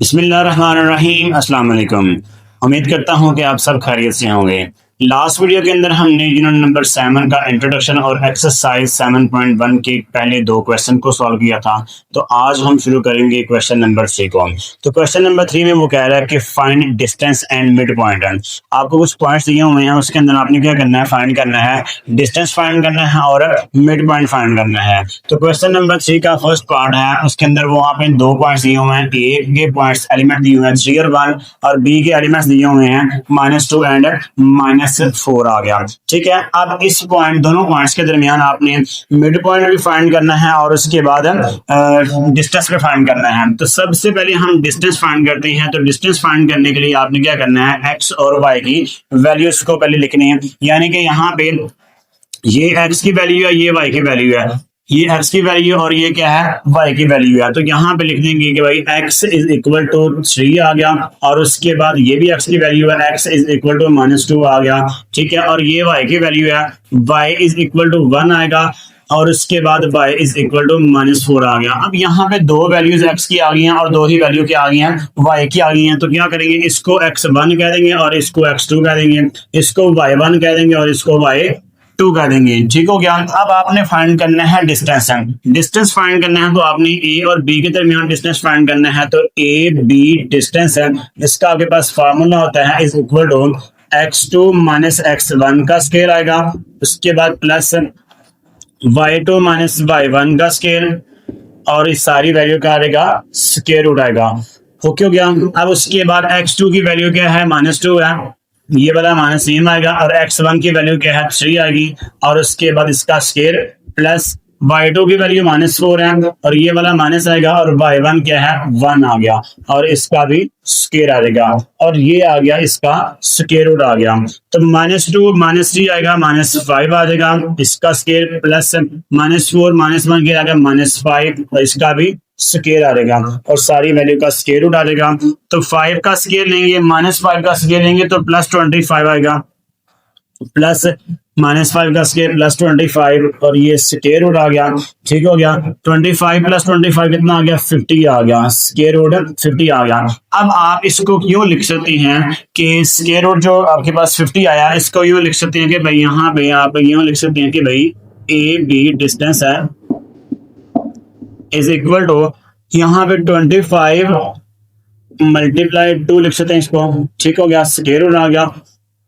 बिस्मिल्लाहिर्रहमानिर्रहीम अस्सलाम वालेकुम। उम्मीद करता हूँ कि आप सब खैरियत से होंगे। लास्ट वीडियो के अंदर हमने यूनिट नंबर 7 का इंट्रोडक्शन और एक्सरसाइज 7.1 के पहले दो क्वेश्चन को सॉल्व किया था। तो आज हम शुरू करेंगे क्वेश्चन नंबर 3 को। तो क्वेश्चन नंबर 3 में वो कह रहा है कि find distance and mid point. आपको कुछ पॉइंट्स दिए हुए हैं, उसके अंदर आपने क्या करना है, फाइंड करना है, डिस्टेंस फाइंड करना है और मिड पॉइंट फाइंड करना है। तो क्वेश्चन नंबर 3 का फर्स्ट पार्ट है, उसके अंदर वो आपने दो पॉइंट्स दिए हुए हैं, ए के पॉइंट्स एलिमेंट दिए हुए हैं 3 और 1 और बी के एलिमेंट्स दिए हुए हैं -2 एंड -4 आ गया। ठीक है, अब इस पॉइंट दोनों पॉइंट्स के दरमियान आपने मिड पॉइंट भी फाइंड करना है और उसके बाद डिस्टेंस भी फाइंड करना है। तो सबसे पहले हम डिस्टेंस फाइंड करते हैं। तो डिस्टेंस फाइंड करने के लिए आपने क्या करना है, एक्स और वाई की वैल्यूज को पहले लिखनी है। यानी कि यहाँ पे ये एक्स की वैल्यू है, ये वाई की वैल्यू है, ये एक्स की वैल्यू और ये क्या है, वाई की वैल्यू है। तो यहाँ पे लिख देंगे कि भाई x इज इक्वल टू 3 आ गया और उसके बाद ये भी x की वैल्यू है, x इज इक्वल टू -2 आ गया। ठीक है, और ये y की वैल्यू है, y इज इक्वल टू 1 आएगा और उसके बाद y इज इक्वल टू -4 आ गया। अब यहाँ पे दो वैल्यूज x की आ गई हैं और दो ही वैल्यू क्या आ गई हैं, y की आ गई हैं। तो क्या करेंगे, इसको x1 कह देंगे और इसको x2 कह देंगे, इसको y1 कह देंगे और इसको y2 कह देंगे। ठीक हो गया। अब आपने फाइंड करना है डिस्टेंस। डिस्टेंस फाइंड करना है तो आपने ए और बी के दरमियान डिस्टेंस फाइंड करना है। तो ए बी डिस्टेंस है, इसका आपके पास फार्मूला होता है is equal to x2 - x1 का स्क्वायर आएगा, उसके बाद प्लस y2 - y1 का स्क्वायर और इस सारी वैल्यू का आएगा स्क्वायर रूट आएगा। ओके हो गया। अब उसके बाद x2 की वैल्यू क्या है, -2 है, ये वाला -3 आएगा और x1 की वैल्यू क्या है, 3 आएगी और उसके बाद इसका स्क्वायर प्लस y2 की वैल्यू -4 है और ये वाला माइनस आएगा और y1 क्या है, 1 आ गया और इसका भी स्क्वायर आएगा और ये आ गया, इसका स्क्वायर रूट आ गया। तो -2 -3 आएगा, -5 आ जाएगा, इसका स्क्वायर प्लस -4 -1 क्या आएगा, -5 और इसका भी स्क्वायर आ जाएगा और सारी वैल्यू का स्क्वायर रूट आ जाएगा। तो 5 का स्क्वायर लेंगे, -5 का स्क्वायर लेंगे तो +25 आएगा, प्लस -5 का स्क्वायर +25 और ये स्क्वायर रूट आ गया। ठीक हो गया। 25 + 25 कितना आ गया, 50 आ गया, स्क्वायर रूट 50 आ गया। अब आप इसको यूं लिख सकते हैं कि स्क्वायर रूट जो आपके पास 50 आया, इसको यूं लिख सकते हैं कि भाई यहाँ पे आप यूं लिख सकते हैं कि भाई ए बी डिस्टेंस है इज इक्वल टू यहाँ पे 25 × 2 लिख सकते हैं इसको। ठीक हो गया, स्क्वायर रूट आ गया।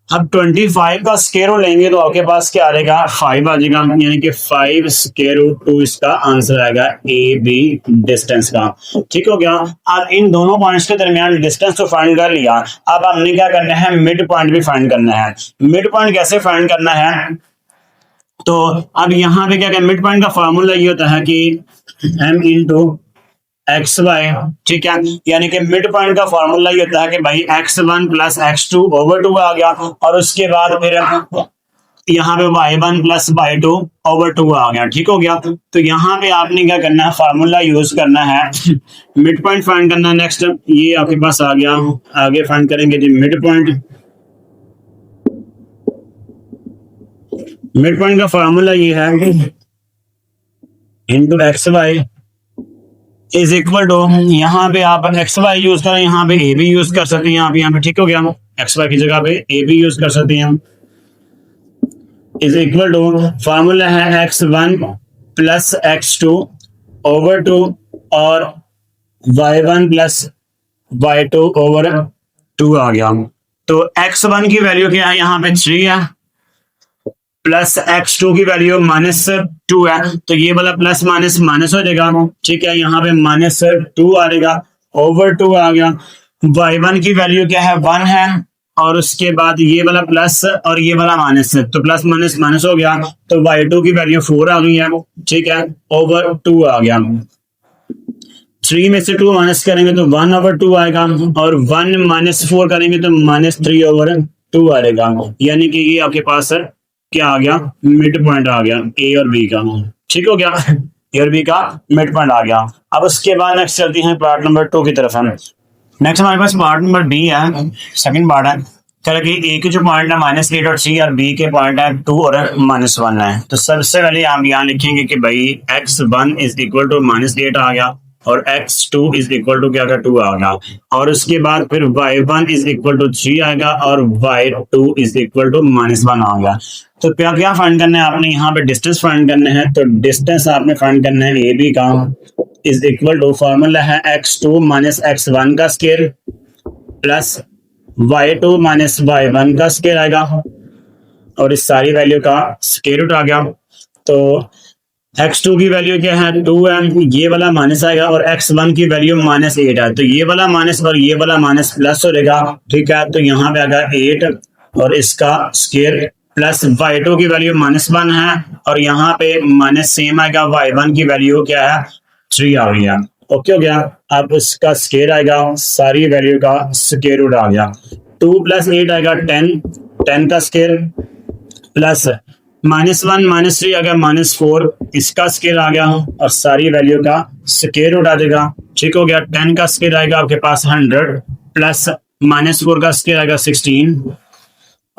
अब 25 का स्क्वायर रूट लेंगे तो आपके पास क्या आ जाएगा, 5 आ जाएगा, यानी कि 5 स्क्वायर रूट 2 इसका आंसर आएगा ए बी डिस्टेंस का। ठीक हो गया। अब इन दोनों पॉइंट्स के दरमियान डिस्टेंस तो फाइंड कर लिया, अब हमने क्या करना है, मिड पॉइंट भी फाइंड करना है। मिड पॉइंट कैसे फाइंड करना है, तो अब यहाँ पे क्या क्या, मिड पॉइंट का फॉर्मूला ये होता है कि m इंटू एक्स वाई। ठीक है, यानी कि मिड पॉइंट का फॉर्मूला ये होता है कि भाई x1 + x2/2 आ गया और उसके बाद फिर यहाँ पे y1 + y2/2 आ गया। ठीक हो गया। तो यहाँ पे आपने क्या करना है, फार्मूला यूज करना है, मिड पॉइंट फाइंड करना है। नेक्स्ट ये आपके पास आ गया, आगे फाइंड करेंगे जी मिड पॉइंट। मिड पॉइंट का फार्मूला ये है into x y is equal to, यहाँ पे आप एक्स वाई यूज करें, यहाँ पे ए भी यूज कर सकते हैं, यहाँ पे ठीक हो गया, एक्स वाई की जगह पे ए भी यूज कर सकते हैं। इज इक्वल टू फार्मूला है x1 + x2/2 और y1 + y2/2 आ गया। तो x1 की वैल्यू क्या है, यहाँ पे 3 है, प्लस x2 की वैल्यू -2 है, तो ये वाला प्लस माइनस माइनस हो जाएगा। ठीक है, यहाँ पे -2 आ जाएगा, /2 आ गया। y1 की वैल्यू क्या है, 1 है और उसके बाद ये वाला प्लस और ये वाला माइनस है, तो प्लस माइनस माइनस हो गया, तो y2 की वैल्यू 4 आ गई है। ठीक है, /2 आ गया। 3 में से 2 माइनस करेंगे तो 1/2 आएगा और 1 - 4 करेंगे तो -3/2 आएगा, यानी कि ये आपके पास क्या आ गया, मिड पॉइंट आ गया ए और बी का। ठीक हो गया, ए और बी का मिड पॉइंट आ गया। अब उसके बाद नेक्स्ट चलते हैं पार्ट नंबर 2 की तरफ। नेक्स्ट हमारे पास पार्ट नंबर बी है, सेकंड पार्ट है। चलो कि ए के जो पॉइंट है -8 और 3 और बी के पॉइंट है 2 और -1 है। तो सबसे पहले आप यहाँ लिखेंगे कि भाई x1 इज इक्वल टू -8 आ गया और x2 इज इक्वल टू क्या, 2 आ गया। और उसके बाद फिर y1 इज इक्वल टू 3 आएगा और y2 इज इक्वल टू -1 आ गया। तो क्या क्या फाइंड करना है आपने, यहाँ पे डिस्टेंस फाइंड करना है। तो डिस्टेंस आपने फाइंड करना है ए बी का, इज इक्वल टू फॉर्मूला है x2 माइनस x1 का square plus y2 minus y1 का स्केयर आएगा और इस सारी वैल्यू का स्केयर रूट आ गया। तो x2 की वैल्यू क्या है, 2 है, ये वाला माइनस आएगा और x1 की वैल्यू -8 है। तो ये वाला माइनस और ये वाला माइनस प्लस हो जाएगा, ठीक है। तो यहाँ पे आएगा 8 और इसका स्केयर प्लस y2 की वैल्यू -1 है और यहाँ पे माइनस सेम आएगा, y1 की वैल्यू क्या है, 3 आ गया। ओके हो गया। अब इसका स्केयर आएगा, सारी वैल्यू का स्केयर रूट आ गया। 2 + 8 आएगा 10 का स्केयर प्लस -1 -3 आ गया -4, इसका स्केयर आ गया और सारी वैल्यू का स्केयर रूट आ जाएगा। ठीक हो गया। 10 का स्केयर आएगा आपके पास 100 प्लस -4 का स्केयर आएगा 16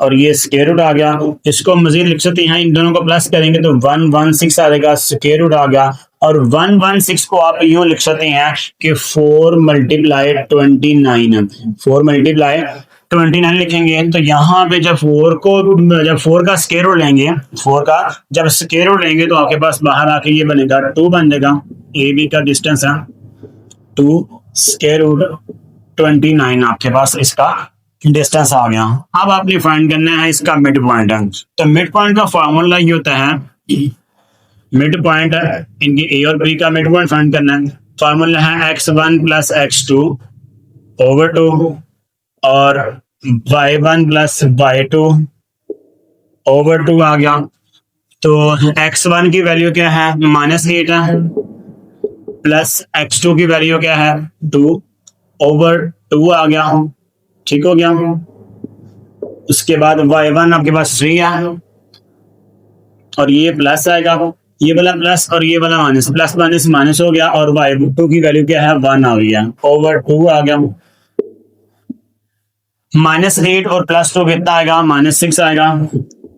और ये स्केयर रूट आ गया। इसको मजीद लिख सकते हैं, इन दोनों को प्लस करेंगे तो 116 आ जाएगा, स्केयर रूट आ गया। और 116 को आप यूं लिख सकते हैं कि 4 × 29, 4 × 29 लिखेंगे। तो यहाँ पे जब 4 का स्केयर रूट लेंगे, 4 का जब स्केयर रूट लेंगे तो आपके पास बाहर आके ये बनेगा 2 बन जाएगा। ए बी का डिस्टेंस है 2 स्केयर रूट 29, आपके पास इसका डिस्टेंस आ गया। अब आपने फाइंड करना है इसका मिड पॉइंट। तो मिड पॉइंट का फॉर्मूला ये होता है, मिड पॉइंट इनके ए और बी का मिड पॉइंट फाइंड करना है। फॉर्मूला है x1 + x2 ओवर 2 और y1 + y2 ओवर 2 आ गया। तो x1 की वैल्यू क्या है, -8 है प्लस x2 की वैल्यू क्या है, 2 ओवर 2 आ गया। ठीक हो गया। उसके बाद y1 आपके पास 3 है और ये प्लस आएगा, ये वाला प्लस और ये वाला माइनस, प्लस माइनस माइनस हो गया और y2 की वैल्यू क्या है, 1 आ गया ओवर 2 आ गया। -8 और +2 कितना आएगा, -6 आएगा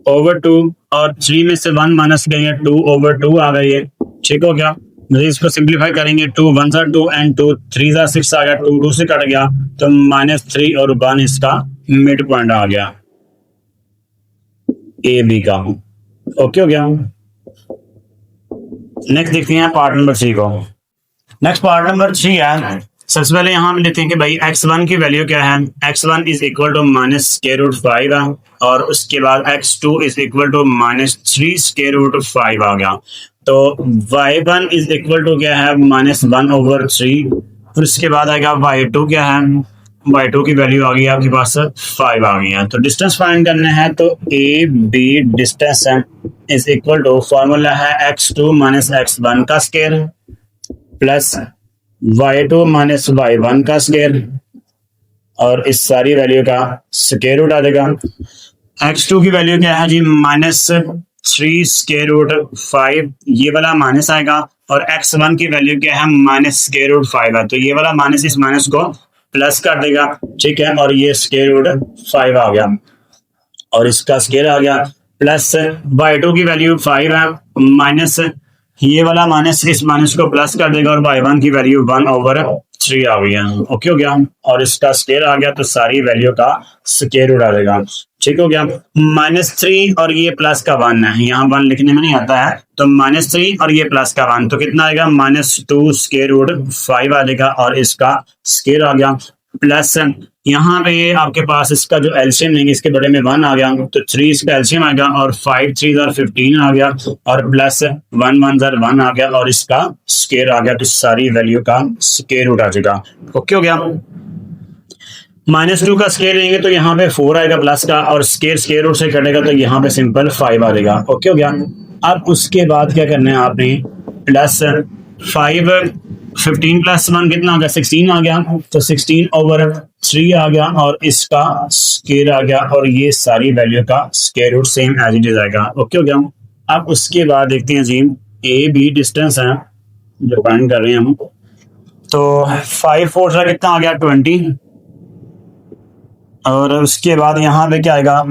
ओवर 2 और 3 में से 1 माइनस करेंगे 2 ओवर 2 आ गई है। ठीक हो गया। इसको सिंप्लीफाई करेंगे 2 1 * 2 एंड 2 3 * 6 आ गया, 2 2 से कट गया तो -3 और 1 इसका मिड पॉइंट आ गया ए बी का। ओके हो गया। नेक्स्ट देखते हैं पार्ट नंबर 3 को। नेक्स्ट पार्ट नंबर 3 है। सबसे पहले यहाँ हम लेते हैं कि भाई x1 की वैल्यू क्या है, x1 इज इक्वल टू -√5 है और उसके बाद x2 इज इक्वल टू -3√5 आ गया। तो y1 इज इक्वल टू क्या है, -1/3 और उसके बाद आएगा y2 क्या है, y2 की वैल्यू आ गई आपके पास 5 आ गई है। तो डिस्टेंस फाइंड करना है तो ए बी डिस्टेंस है इज इक्वल टू फॉर्मूला है x2 - x1 का स्केयर प्लस y2 - y1 का स्केयर और इस सारी वैल्यू का स्केयर रूट आ जाएगा। x2 की वैल्यू क्या है जी, -3√5, ये वाला माइनस आएगा और x1 की वैल्यू क्या है, -√5 है। तो ये वाला माइनस इस माइनस को प्लस कर देगा, ठीक है। और ये √5 आ गया और इसका स्केयर आ गया प्लस y2 की वैल्यू 5 है, माइनस ये वाला माइनस इस माइनस को प्लस कर देगा और y1 की वैल्यू 1/3 आ गई है। ओके हो गया। और इसका स्केयर आ गया तो सारी वैल्यू का स्केयर उड़ा देगा। ठीक हो गया। -3 और ये प्लस का 1 है, यहाँ 1 लिखने में नहीं आता है, तो -3 और ये प्लस का 1 तो कितना आएगा, -2√5 आ जाएगा और इसका स्केयर आ गया प्लस यहाँ पे आपके पास इसका जो एलसीएम लेंगे इसके बड़े में 1 आ गया तो 3 इसका एलसीएम आ गया और 5 3 * 15 आ गया और प्लस 1 1 * 1 आ गया और इसका स्केयर आ गया तो सारी वैल्यू का स्केयर उठा जाएगा। ओके हो गया। -2 का स्केयर लेंगे तो यहाँ पे 4 आएगा प्लस का और स्केयर रूट से कटेगा तो यहाँ पे सिंपल 5 आ जाएगा। ओके हो गया। अब उसके बाद क्या करना है आपने, प्लस 5 15 + 1 कितना आ गया, 16 आ गया तो 16/3 आ गया और इसका स्केयर आ गया और ये सारी वैल्यू का square root same as it is आएगा। ओके हो गया। अब उसके बाद देखते हैं जी ए बी डिस्टेंस है जो फाइंड कर रहे हैं हम, तो 5 4 से कितना आ गया 20 और उसके बाद यहाँ पे क्या आएगा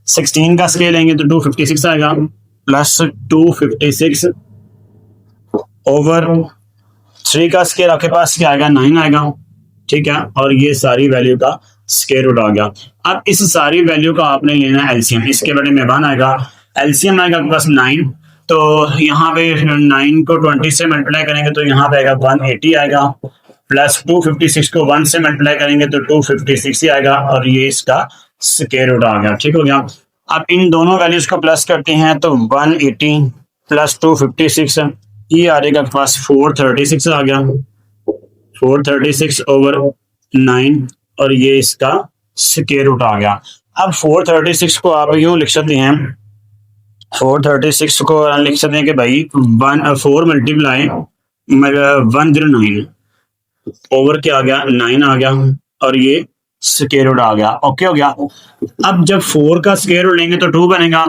16 का स्केयर लेंगे तो 256 आएगा प्लस 256/3 3 का स्केयर आपके पास क्या आएगा 9 आएगा, ठीक है, और ये सारी वैल्यू का स्केयर रूट आ गया। अब इस सारी वैल्यू का आपने लेना है एलसीएम, इसके बड़े में 1 आएगा, एलसीएम आएगा आपके पास 9, तो यहाँ पे 9 को 20 से मल्टीप्लाई करेंगे तो यहाँ पे आएगा 180 आएगा, प्लस 256 को 1 से मल्टीप्लाई करेंगे तो 256 ही आएगा, और ये इसका स्क्वायर रूट आ गया, ठीक हो गया। अब इन दोनों वैल्यूज को प्लस करते हैं तो 180 प्लस 256 ये आ जाएगा आपके पास 436 आ गया, 436 ओवर 9, और ये इसका स्क्वायर रूट आ गया। अब 436 को आप यूं लिख सकते हैं, 436 को लिख सकते हैं कि भाई 4 मल्टीप्लाई 109 ओवर क्या आ गया 9 आ गया, और ये स्क्वायर रूट आ गया, ओके हो गया। अब जब 4 का स्क्वायर रूट लेंगे तो 2 बनेगा,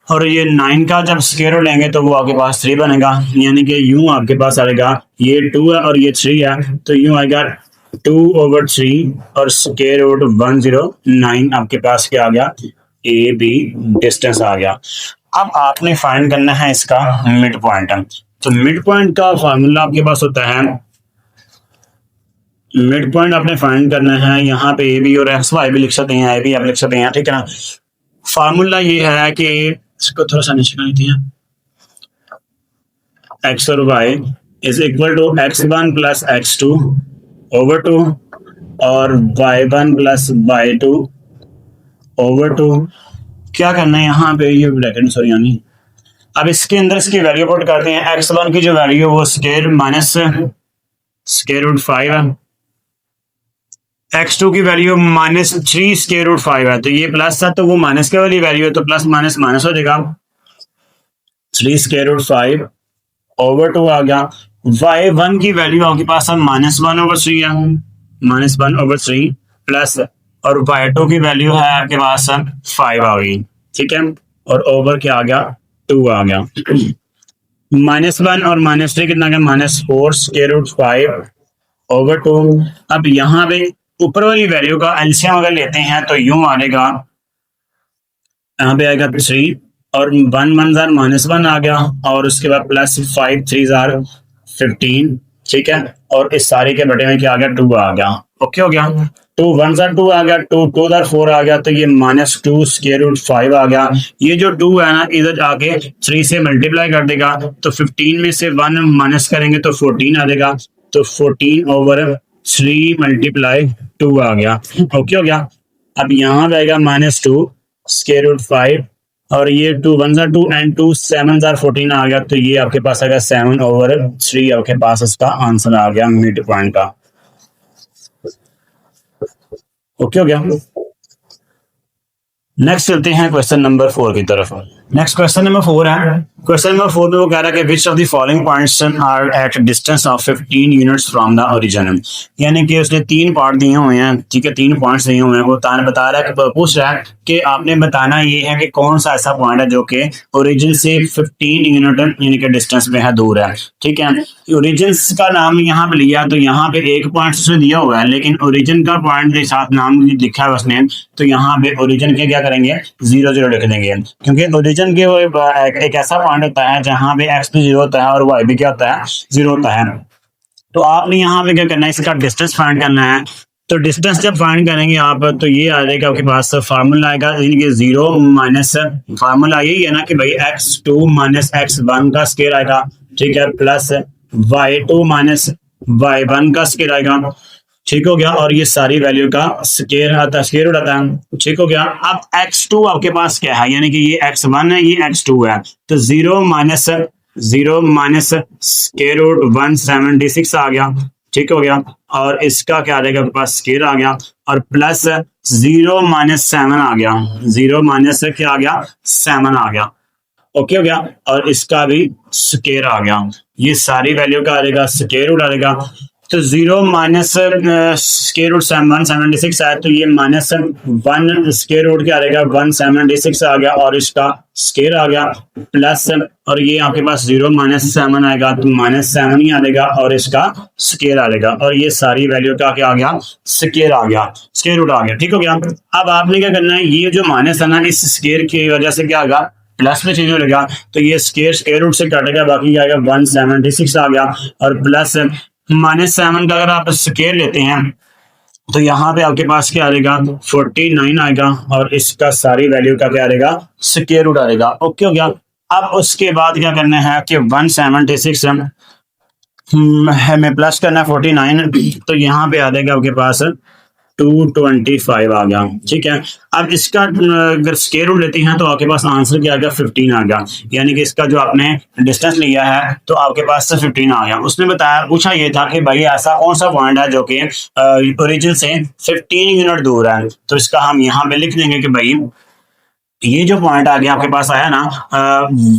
और ये 9 का जब स्क्वायर रूट लेंगे तो वो आपके पास 3 बनेगा, यानी कि यूं आपके पास आएगा ये 2 है और ये 3 है, तो यूं आएगा 2/3 और स्क्वायर रूट 109 आपके पास क्या आ गया, ए बी डिस्टेंस आ गया। अब आपने फाइंड करना है इसका मिड पॉइंट, तो मिड पॉइंट का फार्मूला आपके पास होता है, मिड पॉइंट आपने फाइंड करना है, यहाँ पे ए बी और एक्स वाई भी लिख सकते हैं, ए बी आप लिख सकते हैं, ठीक है ना। फार्मूला ये है कि इसको थोड़ा सा नीचे कर लेते हैं, एक्स और y is equal to x1 plus x2 over 2 और y1 प्लस y2 ओवर 2। क्या करना है यहाँ पे, ये ब्रैकेट सॉरी यानी, अब इसके अंदर इसकी वैल्यू पुट करते हैं, x1 की जो वैल्यू वो स्क्वायर माइनस स्क्वायर रूट 5 है, x2 की वैल्यू -3 स्क्वायर रूट 5 है, तो ये प्लस है तो वो माइनस के वाली वैल्यू है, तो प्लस माइनस माइनस हो जाएगा, 3 स्क्वायर रूट 5 ओवर 2 आ गया। y1 की वैल्यू आपके पास -1/3 है, -1/3 प्लस, और y2 की वैल्यू है आपके पास 5 आ गई, ठीक है, और ओवर क्या आ गया 2 आ गया, -1 और -3 कितना गया -4 स्क्वायर रूट 5 ओवर 2। अब यहाँ पे ऊपर वाली वैल्यू का एलसीएम अगर लेते हैं तो यूं आएगा, यहाँ पे आएगा 3 और 1 1 जार -1 आ गया, और उसके बाद प्लस 5 3 जार 15, ठीक है, और इस सारे के बटे में क्या आ गया 2 आ गया, ओके हो गया। 2 1 जार 2 आ गया, 2 2 जार 4 आ गया, तो ये -2 स्क्वायर रूट 5 आ गया। ये जो 2 है ना इधर आके 3 से मल्टीप्लाई कर देगा, तो 15 में से 1 माइनस करेंगे तो 14 आ जाएगा, तो 14 ओवर 3 मल्टीप्लाई 2 आ गया, ओके हो गया। अब यहाँ रहेगा -2 स्क्वायर रूट 5, और ये 2 1 जार 2 एंड 2 7 जार 14 आ गया, तो ये आपके पास आएगा 7 ओवर 3 आपके पास इसका आंसर आ गया मिड पॉइंट का, ओके हो गया। नेक्स्ट चलते हैं क्वेश्चन नंबर 4 की तरफ। नेक्स्ट क्वेश्चन नंबर 4 है, क्वेश्चन नंबर 4 में वो कह रहा है कि which of the following points are at distance of 15 units from the origin, यानी कि उसने 3 पार्ट दिए हुए हैं, ठीक है, 3 पॉइंट्स दिए हुए हैं, वो बता रहा है, पूछ रहा है कि आपने बताना ये है कि कौन सा ऐसा पॉइंट है जो कि ओरिजिन से 15 यूनिट यानी कि डिस्टेंस में है, दूर है, ठीक है। ओरिजिन का नाम यहाँ पे लिया, तो यहाँ पे एक पॉइंट उसने दिया हुआ है, लेकिन ओरिजिन का पॉइंट के साथ नाम लिखा है उसने, तो यहाँ पे ओरिजिन के क्या करेंगे 0 0 लिख देंगे, क्योंकि ओरिजिन के वो एक ऐसा पॉइंट होता है जहां पे x भी 0 होता है और y भी क्या होता है 0 होता है। तो आपने यहाँ पे क्या करना है, इसका डिस्टेंस फाइंड करना है। तो डिस्टेंस जब फाइंड करेंगे आप, तो ये आ जाएगा आपके पास फार्मूला आएगा, यानी कि 0 माइनस, फार्मूला यही है ना कि भाई x2 माइनस x1 का स्क्वायर आएगा, ठीक है, प्लस y2 माइनस y1 का स्क्वायर आएगा, ठीक हो गया, और ये सारी वैल्यू का स्क्वायर आता है, स्क्वायर रूट आता है, ठीक हो गया। अब x2 आपके पास क्या है, यानी कि ये x1 है, ये x2 है, तो 0 माइनस स्क्वायर रूट 176 आ गया, ठीक हो गया, और इसका क्या आ जाएगा आपके पास स्क्वायर आ गया, और प्लस 0 माइनस 7 आ गया, 0 माइनस क्या आ गया 7 आ गया, ओके हो गया, और इसका भी स्क्वायर आ गया, ये सारी वैल्यू का आ जाएगा स्क्वायर रूट आ जाएगा। तो 0 माइनस स्क्वायर रूट 176 है, तो ये -1 स्क्वायर रूट क्या आ जाएगा 176 आ गया, और इसका स्क्वायर आ गया, प्लस, और ये आपके पास 0 माइनस 7 आएगा, तो -7 ही आ जाएगा, और इसका स्क्वायर आ जाएगा, और ये सारी वैल्यू का क्या आ गया स्क्वायर आ गया, स्क्वायर रूट आ गया, ठीक हो गया। अब आपने क्या करना है, ये जो माइनस है ना इस स्क्वायर की वजह से क्या आएगा प्लस में चेंज हो जाएगा, तो ये स्क्वायर रूट से कटेगा, बाकी क्या आएगा 176 आ गया, और प्लस -7 का अगर आप स्केयर लेते हैं तो यहाँ पे आपके पास क्या आएगा 49 आएगा और इसका सारी वैल्यू का क्या आएगा स्क्वायर रूट आएगा। ओके हो गया। अब उसके बाद क्या करना है कि 176 हमें प्लस करना है 49, तो यहाँ पे आ जाएगा आपके पास 225 आ गया। ठीक है। अब इसका अगर स्क्वायर रूट लेते हैं तो आपके पास आंसर क्या आ गया 15 आ गया, यानी कि इसका जो आपने डिस्टेंस लिया है तो आपके पास से 15 आ गया। उसने बताया पूछा ये था कि भाई ऐसा कौन सा पॉइंट है जो कि ओरिजिन से 15 यूनिट दूर है, तो इसका हम यहाँ पे लिख देंगे कि भाई ये जो पॉइंट आ गया आपके पास आया ना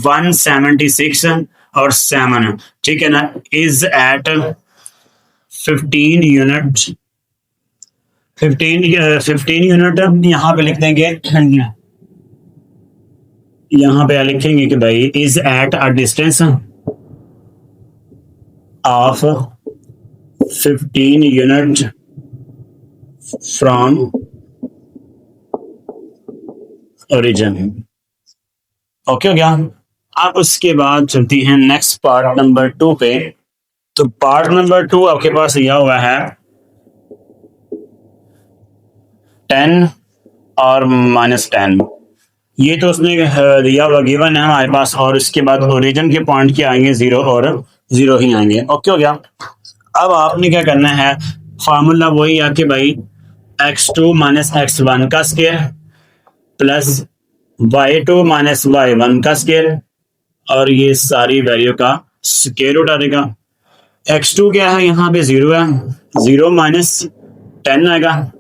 176 और 7, ठीक है ना, इज एट 15 यूनिट 15 यूनिट यहाँ पे लिख देंगे, यहाँ पे लिखेंगे कि भाई is at a distance of 15 unit from origin. Okay हो गया। अब उसके बाद चलती हैं नेक्स्ट पार्ट नंबर 2 पे। तो पार्ट नंबर 2 आपके पास दिया हुआ है 10 और -10, ये तो उसने दिया हुआ गिवन है हमारे पास, और इसके बाद ओरिजिन के पॉइंट क्या आएंगे 0 और 0 ही आएंगे। ओके हो गया। अब आपने क्या करना है, फार्मूला वही है कि भाई x2 - x1 का स्क्वायर प्लस y2 - y1 का स्क्वायर और ये सारी वैल्यू का स्क्वायर रूट आएगा। x2 क्या है, यहाँ पे 0 है, 0 -10 आएगा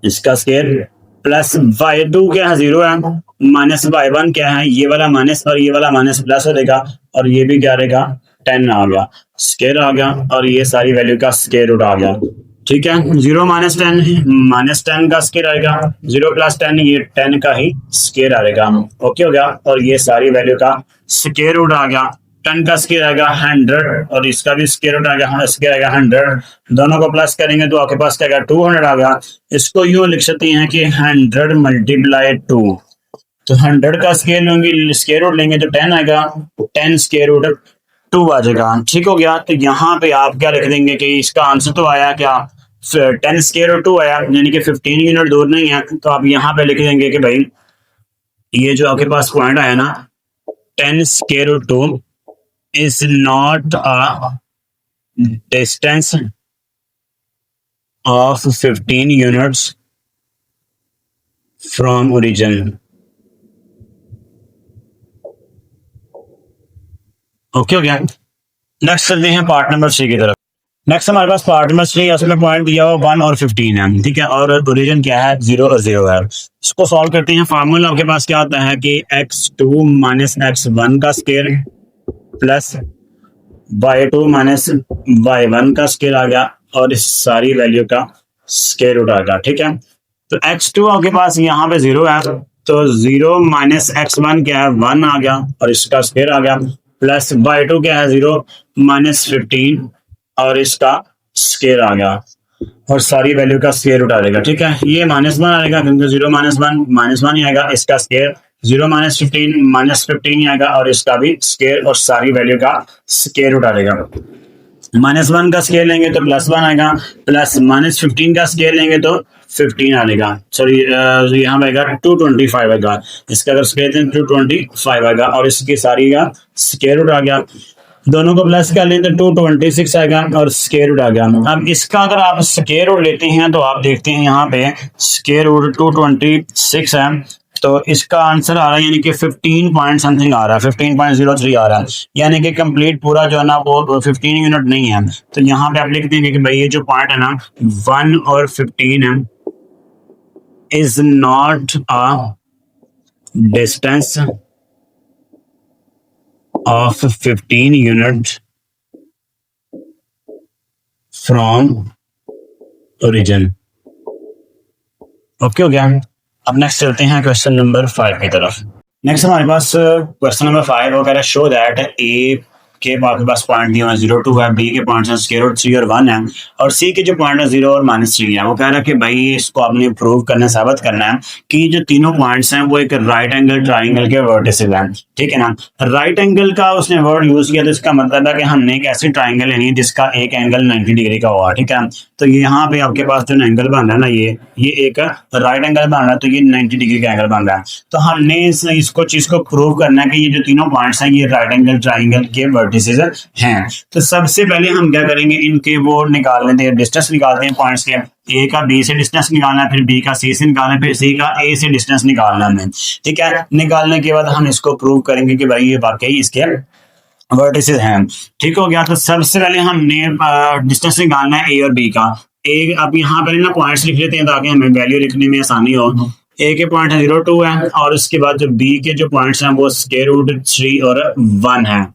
इसका स्क्वायर, प्लस y2 क्या है 0 है, माइनस y1 क्या है, ये वाला माइनस और ये वाला माइनस प्लस हो जाएगा और ये भी क्या रहेगा 10 आ गया, स्क्वायर आ गया और ये सारी वैल्यू का स्क्वायर रूट आ गया। ठीक है। 0 - 10 का स्क्वायर आएगा, 0 + 10 ये 10 का ही स्क्वायर आएगा। ओके हो गया। और ये सारी वैल्यू का स्क्वायर रूट आ गया। 10 का स्क्वायर आएगा 100 और इसका भी स्क्वायर रूट आएगा, स्क्वायर आएगा 100, दोनों को प्लस करेंगे तो आपके पास क्या आएगा 200 आ गया। इसको यूं लिख सकते हैं कि 100 × 2, तो 100 का स्क्वायर रूट लेंगे तो 10 आएगा, 10 स्क्वायर रूट 2 आ जाएगा। ठीक हो गया। तो यहाँ पे आप क्या लिख देंगे कि इसका आंसर तो आया क्या 10 स्क्वायर रूट 2 आया, यानी कि 15 यूनिट दूर नहीं है, तो आप यहाँ पे लिख देंगे कि भाई ये जो आपके पास पॉइंट आया ना 10 square root 2 is not a distance of 15 units from origin। Okay हो गया। नेक्स्ट चलते हैं पार्ट नंबर 3 की तरफ। नेक्स्ट हमारे पास पार्ट नंबर 3, उसमें पॉइंट दिया हुआ 1 और 15 है। ठीक है। और ओरिजिन क्या है 0 और 0 है। इसको सॉल्व करते हैं। फार्मूला आपके पास क्या आता है कि x2 - x1 का स्क्वायर प्लस y2 - y1 का स्क्वायर आ गया और इस सारी वैल्यू का स्क्वायर रूट आ गया। ठीक है। तो x2 आपके पास यहाँ पे 0 है, तो 0 - x1 क्या है 1 आ गया और इसका स्क्वायर आ गया, प्लस y2 क्या है 0 - 15 और इसका स्क्वायर आ गया और सारी वैल्यू का स्क्वायर रूट आ जाएगा। ठीक है। ये -1 आएगा क्योंकि 0 - 1 -1 ही आएगा, इसका स्क्वायर 0 - 15 -15 ही आएगा और इसका भी स्क्वायर और सारी वैल्यू का स्क्वायर रूट आ जाएगा। -1 का स्क्वायर लेंगे तो +1 आएगा, प्लस -15 का स्क्वायर लेंगे तो 15 आएगा, सॉरी यहाँ पे आएगा 225 आएगा, इसका अगर स्क्वायर दें 225 आएगा और इसकी सारी का स्क्वायर रूट आ गया। दोनों को प्लस कर लें तो 226 आएगा और स्क्वायर रूट आ गया। अब इसका अगर आप स्क्वायर रूट लेते हैं तो आप देखते हैं यहाँ पे स्क्वायर रूट 226 है, तो इसका आंसर आ रहा है यानी कि 15 पॉइंट समथिंग आ रहा है, 15.03 आ रहा है, यानी कि कंप्लीट पूरा जो है ना वो 15 यूनिट नहीं है। तो यहाँ पे आप लिख देंगे कि भाई ये जो पॉइंट है ना 1 और 15 है, is not a distance of 15 unit from origin. Okay हो गया। अब नेक्स्ट चलते हैं क्वेश्चन नंबर 5 की तरफ। नेक्स्ट हमारे पास क्वेश्चन नंबर 5 वो कह रहा है शो दैट ए के आपके पास पॉइंट दिए हुए 0 2 है, बी के पॉइंट्स हैं स्क्वायर रूट 3 और 1 है, और सी के जो पॉइंट है 0 और -3 है। वो कह रहा है कि भाई इसको आपने प्रूव करना, साबित करना है कि जो तीनों पॉइंट्स हैं वो एक राइट एंगल ट्राइंगल के वर्टिसेस हैं, ठीक है ना। राइट एंगल का उसने वर्ड यूज किया, तो इसका मतलब है कि हमने एक ऐसी ट्राइंगल लेनी है जिसका एक एंगल 90 डिग्री का होगा, ठीक है। तो यहाँ पे आपके पास जो एंगल बन रहा है ना, ये एक राइट एंगल बन रहा है, तो ये 90 डिग्री का एंगल बन रहा है। तो हमने इसको चीज को प्रूव करना है कि ये जो तीनों पॉइंट्स हैं ये राइट एंगल ट्राइंगल के वर्टिसेस हैं। तो सबसे पहले हम क्या करेंगे, इनके वो निकाल लेते हैं, डिस्टेंस निकालते हैं पॉइंट्स के। ए का बी से डिस्टेंस निकालना है, फिर बी का सी से निकालना है, फिर सी का ए से डिस्टेंस निकालना है, ठीक है। निकालने के बाद हम इसको प्रूव करेंगे कि भाई ये वाकई इसके वर्टिसेस हैं, ठीक हो गया। तो सबसे पहले हमने डिस्टेंस निकालना है ए और बी का। ए, अब यहाँ पर ना पॉइंट्स लिख लेते हैं ताकि हमें वैल्यू लिखने में आसानी हो। ए के पॉइंट है 0 2 है, और उसके बाद जो बी के जो पॉइंट्स हैं वो स्क्वायर रूट 3 और 1 है।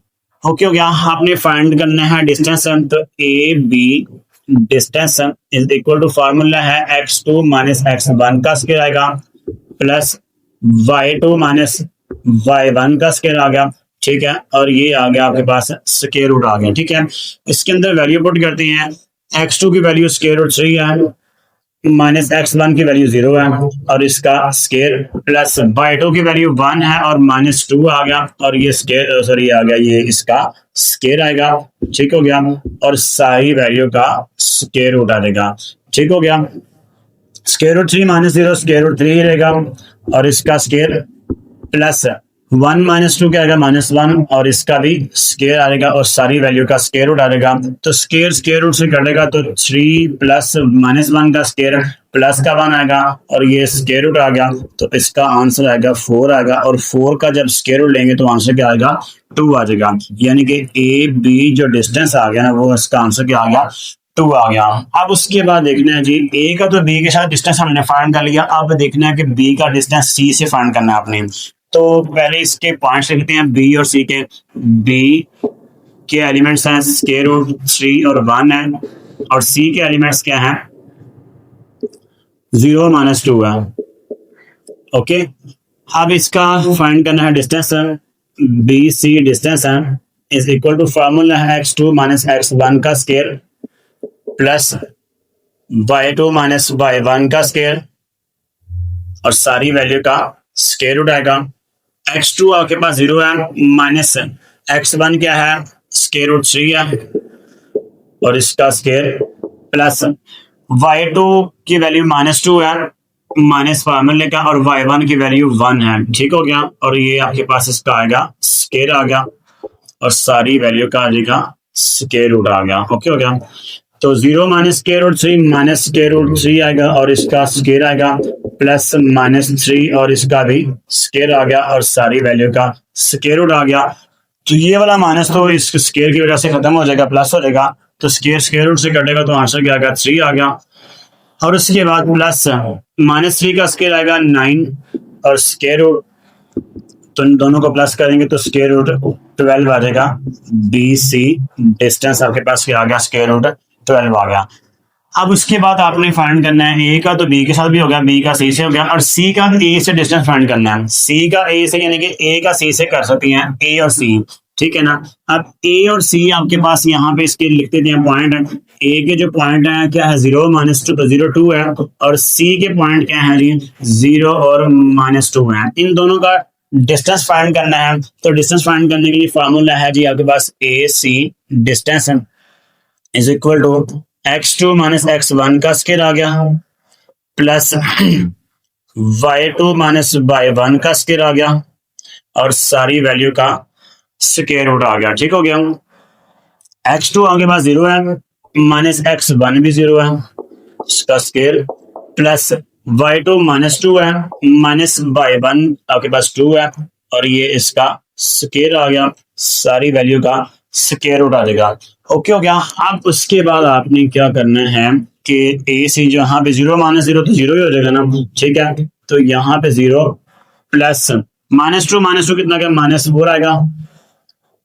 ओके हो गया। आपने फाइंड करना है डिस्टेंस, तो A B distance is equal to formula है x2 माइनस x1 का स्क्वायर आएगा प्लस y2 माइनस y1 का स्क्वायर आ गया, ठीक है। और ये आ गया आपके पास स्क्वायर रूट आ गया, ठीक है। इसके अंदर वैल्यू पुट करते हैं, x2 की वैल्यू स्क्वायर रूट 3 है, माइनस x1 की वैल्यू 0 है, और इसका स्क्वायर प्लस y2 की वैल्यू 1 है और -2 आ गया, और ये स्क्वायर सॉरी आ गया, ये इसका स्क्वायर आएगा, ठीक हो गया। और सारी वैल्यू का स्क्वायर रूट आ जाएगा, ठीक हो गया। स्क्वायर रूट 3 -0 स्क्वायर रूट 3 रहेगा, और इसका स्क्वायर प्लस 1 -2 क्या आएगा -1, और इसका भी स्क्वायर आएगा, और सारी वैल्यू का स्क्वायर रूट आएगा। तो स्क्वायर रूट से कटेगा, तो 3 प्लस -1 का स्क्वायर प्लस का 1 आएगा, और ये स्क्वायर रूट आ गया, तो इसका आंसर आएगा 4 आएगा। और 4 का जब स्क्वायर रूट लेंगे तो आंसर क्या आएगा 2 आ जाएगा। यानी कि ए बी जो डिस्टेंस आ गया ना, वो इसका आंसर क्या आ गया 2 आ गया। अब उसके बाद देखना है जी, ए का तो बी के साथ डिस्टेंस हमने फाइंड कर लिया, अब देखना है कि बी का डिस्टेंस सी से फाइंड करना है आपने। तो पहले इसके पॉइंट्स लिखते हैं बी और सी के। बी के एलिमेंट्स हैं स्क्वायर रूट 3 और 1 है, और सी के एलिमेंट्स क्या हैं 0 और -2 है, ओके। अब इसका फाइंड करना है डिस्टेंस, बी सी डिस्टेंस है इज इक्वल टू फार्मूला है x2 माइनस x1 का square plus y2 minus y1 का स्क्वायर, और सारी वैल्यू का स्क्वायर रूट आएगा। x2 आपके पास 0 है, माइनस x1 क्या है स्क्वायर रूट 3 है, और इसका स्क्वायर प्लस y2 की वैल्यू -2 है, माइनस फार्मूले का, और y1 की वैल्यू 1 है, ठीक हो गया। और ये आपके पास इसका आएगा स्क्वायर आ गया, और सारी वैल्यू का आ जाएगा स्क्वायर रूट आ गया, ओके हो गया। तो 0 minus square root 3 minus square root 3 आएगा, और इसका स्क्वायर आएगा प्लस -3, और इसका भी स्क्वायर आ गया, और सारी वैल्यू का स्क्वायर रूट आ गया। तो ये वाला माइनस तो इस स्क्वायर की वजह से खत्म हो जाएगा, प्लस हो जाएगा, तो स्क्वायर रूट से कटेगा, तो आंसर क्या आएगा 3 आ गया। और उसके बाद प्लस -3 का स्क्वायर आएगा 9, और स्क्वायर रूट, तो इन दोनों को प्लस करेंगे तो स्क्वायर रूट 12 आ जाएगा। बी सी डिस्टेंस आपके पास क्या आ गया स्क्वायर रूट 12 आ गया। अब उसके बाद आपने फाइंड करना है ए का, तो बी के साथ भी हो गया, बी का सी से हो गया, और सी का ए से डिस्टेंस फाइंड करना है। सी का ए से यानी कि ए का सी से कर सकते हैं, ए और सी, ठीक है ना। अब ए और सी आपके पास यहाँ पे इसके लिखते थे पॉइंट, ए के जो पॉइंट है क्या है 0 -2, तो 0 2 है, और सी के पॉइंट क्या है जी 0 और -2 है। इन दोनों का डिस्टेंस फाइंड करना है, तो डिस्टेंस फाइंड करने के लिए फार्मूला है जी आपके पास A C distance is equal to x2 minus x1 का स्क्वायर आ गया प्लस y2 माइनस y1 का स्क्वायर आ गया, और सारी वैल्यू का स्क्वायर रूट आ गया, ठीक हो गया। x2 आपके पास 0 है, माइनस x1 भी 0 है, इसका स्क्वायर प्लस y2 -2 है, माइनस y1 आपके पास 2 है, और ये इसका स्क्वायर आ गया, सारी वैल्यू का स्क्वायर रूट आ जाएगा, ओके हो गया। अब उसके बाद आपने क्या करना है कि ए सी जहां पे 0 -0 तो 0 ही हो जाएगा ना, ठीक है। तो यहाँ पे 0 प्लस -2 कितना क्या -4 आएगा,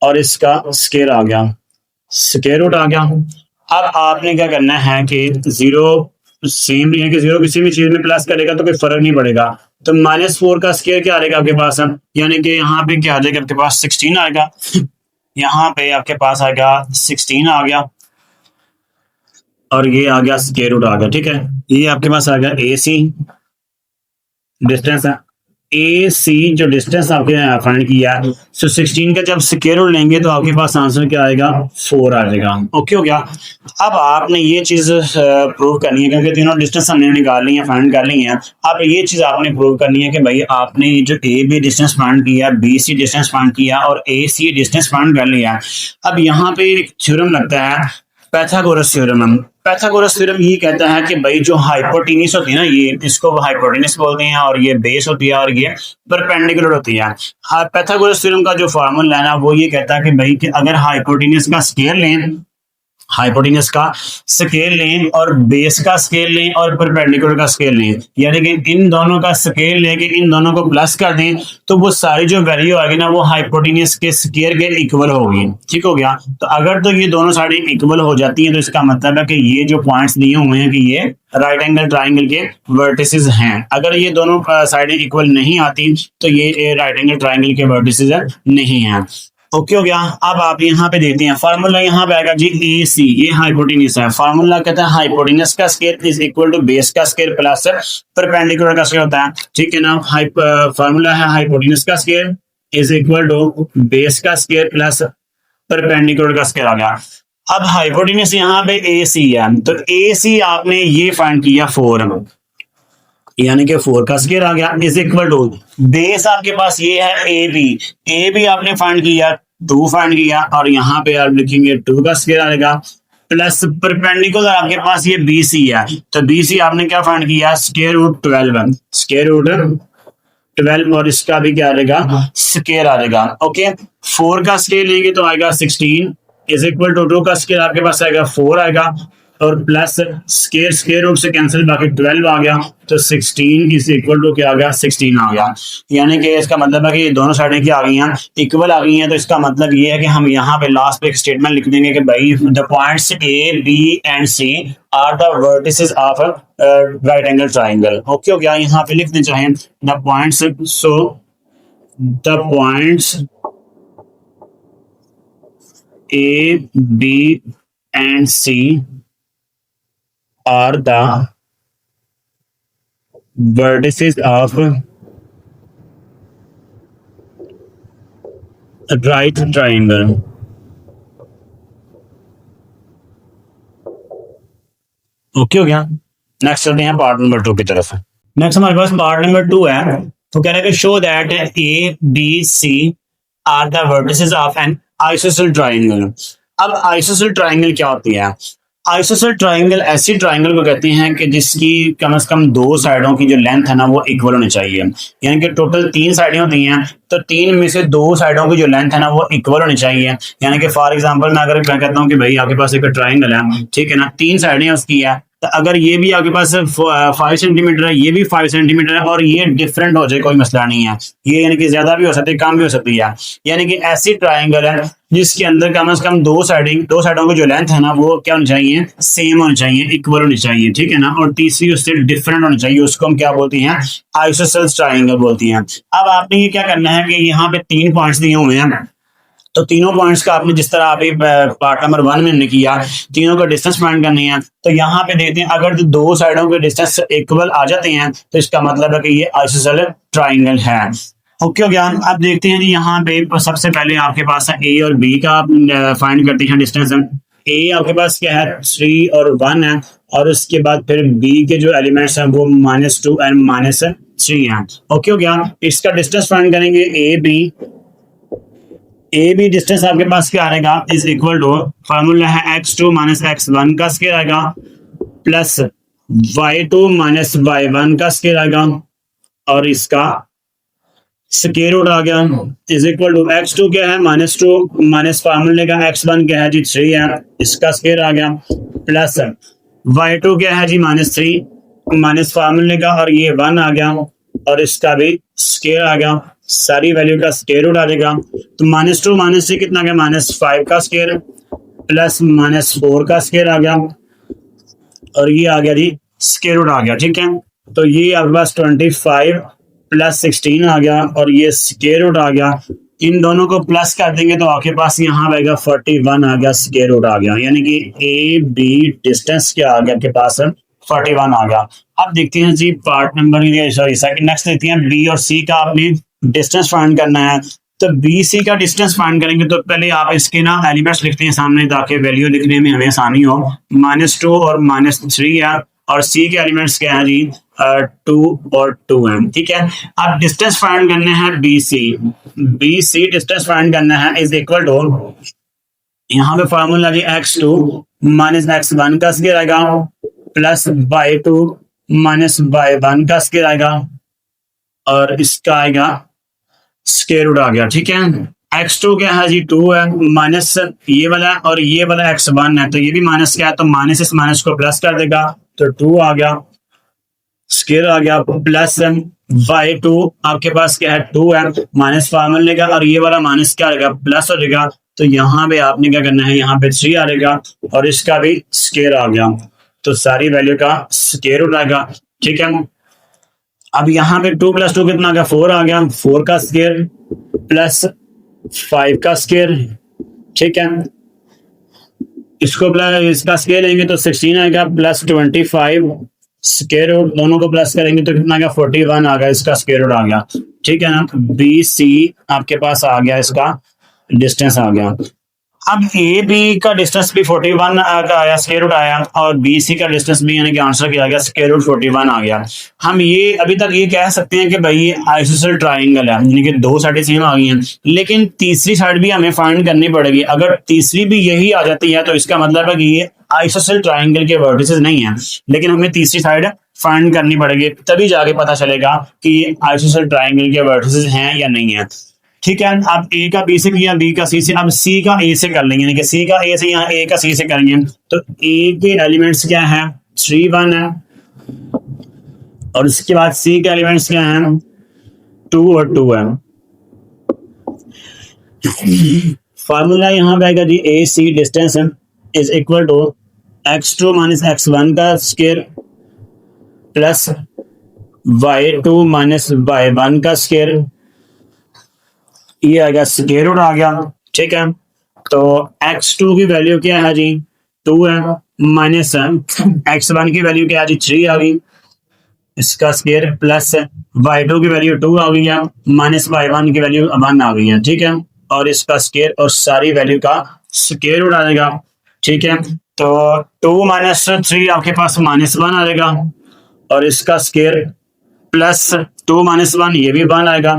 और इसका स्क्वायर आ गया, स्क्वायर रूट आ गया। अब आपने क्या करना है कि 0 सेम नहीं है कि 0 किसी भी चीज में प्लस करेगा तो कोई फर्क नहीं पड़ेगा, तो -4 का स्क्वायर क्या आएगा आपके पास, यानी कि यहाँ पे क्या आ जाएगा आपके पास 16 आएगा, यहाँ पे आपके पास आएगा 16 आ गया और ये आ गया स्क्वायर रूट आ गया। ठीक है, ये आपके पास आ गया ए सी डिस्टेंस है, ए सी जो डिस्टेंस आपके फाइंड किया है। सो 16 का जब स्क्वायर रूट लेंगे तो आपके पास आंसर क्या आएगा, 4 आ जाएगा। ओके हो गया। अब आपने ये चीज प्रूव करनी है क्योंकि तीनों डिस्टेंस हमने निकाल ली है, फाइंड कर ली है। अब ये चीज आपने प्रूव करनी है कि भाई आपने जो ए बी डिस्टेंस फाइंड किया, बी सी डिस्टेंस फाइंड किया और ए सी डिस्टेंस फाइंड कर लिया। अब यहाँ पे एक थ्योरम लगता है, पैथागोरस थ्योरम। पैथागोरस थ्योरम ये कहता है कि भाई जो हाइपोटेन्यूस होती है ना, ये इसको हाइपोटेन्यूस बोलते हैं और ये बेस होती है और ये परपेंडिकुलर होती है। हाँ, पैथागोरस थ्योरम का जो फार्मूला है ना वो ये कहता है कि भाई कि अगर हाइपोटेन्यूस का स्केयर लें, हाइपोटेन्यूस का स्केल लें और बेस का स्केल लें और परपेंडिकुलर का स्केल लें, यानी कि इन दोनों का स्केल लेके इन दोनों को प्लस कर दें तो वो सारी जो वैल्यू आएगी ना वो हाइपोटेन्यूस के स्केयर के इक्वल होगी। ठीक हो गया। तो अगर तो ये दोनों साइडें इक्वल हो जाती हैं तो इसका मतलब है कि ये जो पॉइंट्स दिए हुए हैं कि ये राइट एंगल ट्राइंगल के वर्टिसेस हैं। अगर ये दोनों साइडें इक्वल नहीं आती तो ये राइट एंगल ट्राइंगल के वर्टिसेस नहीं हैं। ओके हो गया। अब आप यहाँ पे देखते हैं फार्मूला, यहाँ पे आएगा जी ए सी, ये हाइपोटेन्यूस है। फार्मूला कहता है हाइपोटेन्यूस का square is equal to base का स्क्वायर प्लस परपेंडिकुलर का स्क्वायर होता है। ठीक है ना। फार्मूला है हाइपोटेन्यूस का square is equal to base का स्क्वायर प्लस परपेंडिकुलर का स्क्वायर आ गया। अब हाइपोटेन्यूस यहाँ पे ए सी है, तो ए सी आपने ये फाइंड किया 4, यानी कि 4 का स्क्वायर आ गया इज इक्वल टू बेस आपके पास ये है ए बी आपने फाइंड किया 2 फाइंड किया और यहाँ पे आप लिखेंगे 2 का स्क्वायर आएगा प्लस परपेंडिकुलर आपके पास ये बी सी है, तो बी सी आपने क्या फाइंड किया, स्क्वायर रूट 12, स्क्वायर रूट 12 और इसका भी क्या आएगा, स्क्वायर आ जाएगा। ओके, 4 का स्क्वायर लेंगे तो आएगा 16 इज इक्वल टू 2 का स्क्वायर आपके पास आएगा 4 आएगा और प्लस स्क्वायर स्क्वायर रूट से कैंसिल बाकी 12 आ गया, तो 16 इज इक्वल टू क्या आ गया, 16 आ गया। यानी कि इसका मतलब है कि ये दोनों साइडें क्या आ गई हैं, इक्वल आ गई हैं। तो इसका मतलब ये है कि हम यहाँ पे लास्ट पे एक स्टेटमेंट लिख देंगे कि भाई the points A B and C are the vertices of right angle triangle. Okay हो गया। यहाँ पे लिखने चाहें the points, so the points A B and C are the vertices of right triangle। Okay हो गया। नेक्स्ट चलते हैं पार्ट नंबर 2 की तरफ। नेक्स्ट हमारे पास पार्ट नंबर 2 है, तो कह रहा है कि show that A B C are the vertices of an isosceles triangle. अब आइसोसेल ट्राइंगल क्या होती है, आइसोसेल ट्राइंगल ऐसी ट्राइंगल को कहते हैं कि जिसकी कम से कम 2 साइडों की जो लेंथ है ना वो इक्वल होनी चाहिए। यानी कि टोटल 3 साइडें होती हैं तो 3 में से 2 साइडों की जो लेंथ है ना वो इक्वल होनी चाहिए। यानी कि फॉर एग्जांपल मैं अगर मैं कहता हूँ कि भाई आपके पास एक ट्राइंगल है, ठीक है ना, 3 साइडें उसकी है, तो अगर ये भी आपके पास 5 सेंटीमीटर है, ये भी 5 सेंटीमीटर है और ये डिफरेंट हो जाए कोई मसला नहीं है, ये यानी कि ज्यादा भी हो सकती है कम भी हो सकती है। यानी कि ऐसी ट्राइंगल है जिसके अंदर कम से कम 2 साइडों की जो लेंथ है ना वो क्या होनी चाहिए, सेम होनी चाहिए, इक्वल होनी चाहिए। ठीक है ना। और तीसरी उससे डिफरेंट होनी चाहिए, उसको हम क्या बोलते हैं, आइसोसेल्स ट्राइंगल बोलती हैं। अब आपने ये क्या करना है कि यहाँ पे 3 पॉइंट्स दिए हुए हैं, तो तीनों पॉइंट्स का आपने जिस तरह अभी पार्ट नंबर 1 में हमने किया, तीनों का डिस्टेंस फाइंड करनी है। तो यहाँ पे देखते हैं अगर 2 साइडों के डिस्टेंस इक्वल आ जाते हैं तो इसका मतलब है कि ये आइसोसेल ट्राइंगल है। ओके हो गया। अब देखते हैं जी यहाँ पे सबसे पहले आपके पास है ए और बी का फाइंड करते हैं डिस्टेंस। ए आपके पास क्या है, 3 और 1 है और उसके बाद फिर बी के जो एलिमेंट्स हैं वो -2 एंड -3 हैं। ओके हो गया। इसका डिस्टेंस फाइंड करेंगे ए बी डिस्टेंस आपके पास क्या आएगा, इज इक्वल टू फार्मूला है x2 - x1 का स्क्वायर आएगा प्लस y2 - y1 का स्क्वायर आएगा और इसका स्क्वायर रूट आ गया इज इक्वल टू x2 क्या है, -2 माइनस फार्मूले का x1 क्या है जी 3 है, इसका स्क्वायर आ गया प्लस y2 क्या है जी -3 माइनस फार्मूले का और ये 1 आ गया और इसका भी स्क्वायर आ गया, सारी वैल्यू का स्क्वायर रूट आ जाएगा। तो -2 -3 कितना गया, -5 का स्क्वायर प्लस -4 का स्क्वायर आ गया और ये आ गया जी स्क्वायर रूट आ गया। ठीक है। तो ये आपके पास 25 प्लस 16 आ गया और ये स्क्वायर रूट आ गया, इन दोनों को प्लस कर देंगे तो आपके पास यहाँ आएगा 41 आ गया, स्क्वायर रूट आ गया, यानी कि ए बी डिस्टेंस क्या आ गया आपके पास 41 आ गया। अब देखते हैं जी part number, sorry second, next देखते हैं बी और सी का आपने डिस्टेंस फाइंड करना है। तो बी सी का डिस्टेंस फाइंड करेंगे तो पहले आप इसके ना एलिमेंट्स लिखते हैं सामने ताकि वैल्यू लिखने में हमें आसानी हो। -2 और -3 है, और सी के एलिमेंट्स क्या है जी 2 और 2 है, ठीक है। अब डिस्टेंस फाइंड करने हैं बी सी डिस्टेंस फाइंड करना है इज इक्वल टू, यहाँ पे फॉर्मूला जी x2 माइनस x1 का स्क्वायर आएगा प्लस y2 माइनस y1 का स्क्वायर आएगा, और इसका आएगा स्क्वायर रूट आ गया, ठीक है। x2 क्या है जी 2 है, माइनस ये वाला और ये वाला x1 है, तो ये भी माइनस क्या है, तो माइनस इस माइनस को प्लस कर देगा तो 2 आ गया, स्क्वायर आ गया, प्लस y2 आपके पास क्या है 2 है, माइनस फॉर्मूला लेगा और ये वाला माइनस क्या आएगा प्लस हो जाएगा, तो यहाँ पे आपने क्या करना है, यहाँ पे 3 आ जाएगा और इसका भी स्क्वायर आ गया, तो सारी वैल्यू का स्क्वायर रूट आएगा, ठीक है। अब यहाँ पे 2 + 2 कितना आ गया 4 आ गया, 4 का स्क्वायर प्लस 5 का स्क्वायर, ठीक है। इसको प्लस इसका स्क्वायर लेंगे तो 16 आएगा प्लस 25 स्क्वायर रूट, दोनों को प्लस करेंगे तो कितना आ गया 41 आ गया, इसका स्क्वायर रूट आ गया, ठीक है ना। बी सी आपके पास आ गया, इसका डिस्टेंस आ गया। अब ए बी का डिस्टेंस भी 41 का आया, स्क्वायर रूट आया, और बी सी का डिस्टेंस भी यानी कि आंसर किया गया स्क्वायर रूट 41 आ गया। हम ये अभी तक ये कह सकते हैं कि भाई ये आइसोसेलेस ट्राइंगल है, यानी कि दो साइडें सेम आ गई हैं, लेकिन तीसरी साइड भी हमें फाइंड करनी पड़ेगी। अगर तीसरी भी यही आ जाती है तो इसका मतलब है कि ये आइसोसेलेस ट्राइंगल के वर्टिसेस नहीं है, लेकिन हमें तीसरी साइड फाइंड करनी पड़ेगी, तभी जाके पता चलेगा कि ये आइसोसेलेस ट्राइंगल के वर्टिसेस हैं या नहीं है, ठीक है। अब ए का बी से किया, बी का सी से, अब सी का ए से कर लेंगे, यानी कि सी का ए से, यहाँ ए का सी से करेंगे, तो ए के एलिमेंट्स क्या है 3 1 है, और उसके बाद सी के एलिमेंट्स क्या है 2 और 2 है। फार्मूला यहाँ पे आएगा जी A C distance is equal to x2 minus x1 का square plus y2 minus y1 का स्क्वायर, ये आ गया स्क्वायर रूट आ गया, ठीक है। तो x2 की वैल्यू क्या है जी 2 है, माइनस x1 की वैल्यू क्या है जी 3 आ गई, इसका स्क्वायर प्लस y2 की वैल्यू 2 आ गई है, माइनस y1 की वैल्यू 1 आ गई है, ठीक है, और इसका स्क्वायर और सारी वैल्यू का स्क्वायर रूट आ जाएगा, ठीक है। तो 2 माइनस 3 आपके पास -1 आ जाएगा, और इसका स्क्वायर प्लस 2 माइनस 1 ये भी 1 आएगा,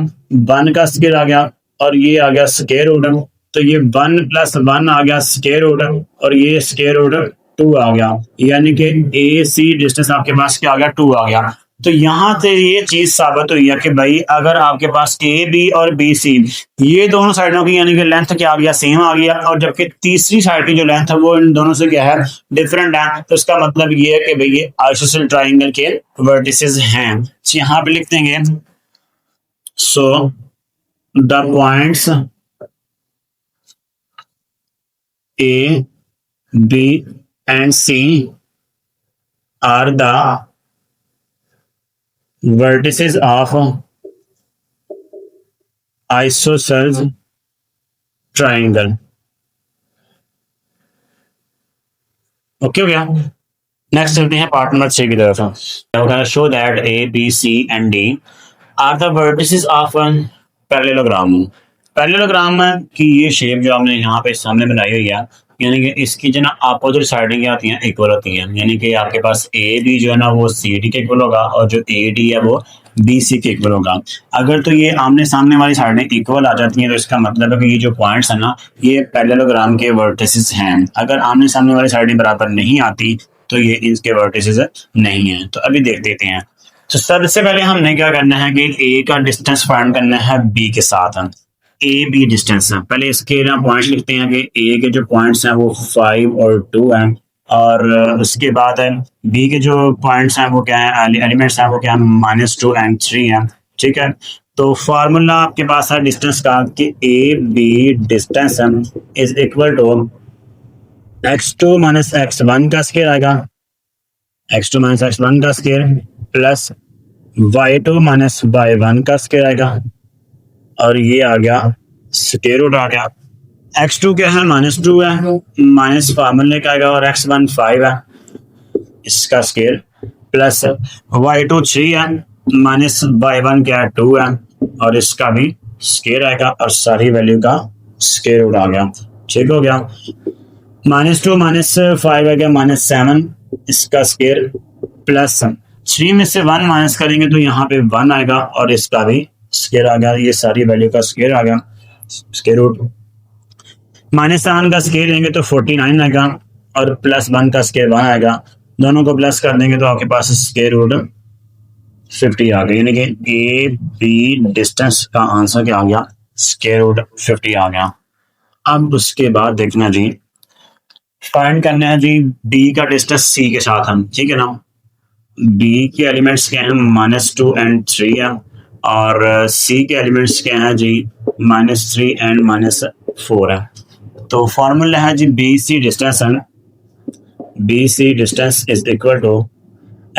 1 का स्क्वायर आ गया, और ये आ गया स्क्वायर रूट, तो ये 1 + 1 आ गया स्क्वायर रूट, और ये स्क्वायर रूट 2 आ गया, यानी कि ए सी डिस्टेंस आपके पास क्या आ गया 2 आ गया। तो यहां से ये चीज साबित हुई है कि भाई अगर आपके पास ए बी और बी सी ये दोनों साइडों की यानी कि लेंथ क्या आ गया सेम आ गया, और जबकि तीसरी साइड की जो लेंथ है वो इन दोनों से क्या है डिफरेंट है, तो इसका मतलब ये है कि भाई ये आइसोसेलेस ट्राइंगल के वर्टिसेस हैं। यहाँ पे लिख देंगे सो the points A, B and C are the vertices of isosceles triangle. Okay हो गया। नेक्स्ट चलते हैं पार्ट नंबर 6 की तरफ। Show that A, B, C and D are the vertices of parallelogram. Parallelogram की ये शेप जो आपने यहाँ पे सामने बनाई हुई है, यानी कि इसकी जो ना अपोजिट साइडें क्या होती हैं इक्वल होती हैं, यानी कि आपके पास ए बी जो है ना वो सी डी के इक्वल होगा, और जो ए डी है वो बी सी के इक्वल होगा। अगर तो ये आमने सामने वाली साइडें इक्वल आ जाती हैं तो इसका मतलब है कि ये जो पॉइंट्स है ना ये पैरेललोग्राम के वर्टिसेस हैं। अगर आमने सामने वाली साइडें बराबर नहीं आती तो ये इसके वर्टिसेस नहीं है। तो अभी देख देते हैं। तो सबसे पहले हमने क्या करना है कि ए का डिस्टेंस फाइंड करना है बी के साथ। ए बी डिस्टेंस पहले इसके ना पॉइंट्स लिखते हैं कि ए के जो पॉइंट्स हैं वो 5 और 2 हैं, और उसके बाद बी के जो पॉइंट्स हैं वो क्या है एलिमेंट्स हैं वो क्या है -2 and 3 हैं, ठीक है। तो फार्मूला आपके पास है डिस्टेंस का कि A B distance is equal to x2 minus x1 का स्क्वायर आएगा, x2 माइनस x1 का square plus y2 minus y1 का स्क्वायर आएगा, और ये आ गया स्क्वायर रूट आ गया। x2 क्या है, -2 है, माइनस फार्मूले का आएगा, और x1 5 है, इसका स्क्वायर, प्लस y2 3 है, माइनस y1 क्या है 2 है, और इसका भी स्क्वायर आएगा, और सारी वैल्यू का स्क्वायर रूट आ गया। ठीक हो गया। -2 -5 है गया -7, इसका स्क्वायर, प्लस 3 में से 1 माइनस करेंगे तो यहाँ पे 1 आएगा, और इसका भी स्क्वायर आ गया। ये सारी वैल्यू का स्क्वायर आ गया, स्क्वायर रूट। -7 का स्क्वायर लेंगे तो 49 आएगा, और +1 का स्क्वायर 1 आएगा। दोनों को प्लस कर देंगे तो आपके पास स्क्वायर रूट 50 आ गया। यानी कि ए बी डिस्टेंस का आंसर क्या आ गया, स्क्वायर रूट 50 आ गया। अब उसके बाद देखना जी, फाइंड करना है जी बी का डिस्टेंस सी के साथ हम, ठीक है ना। बी के एलिमेंट्स क्या हैं, -2 एंड 3 है, और सी के एलिमेंट्स क्या हैं जी, -3 एंड -4 है। तो फॉर्मूला है जी बी सी डिस्टेंस है, B C distance is equal to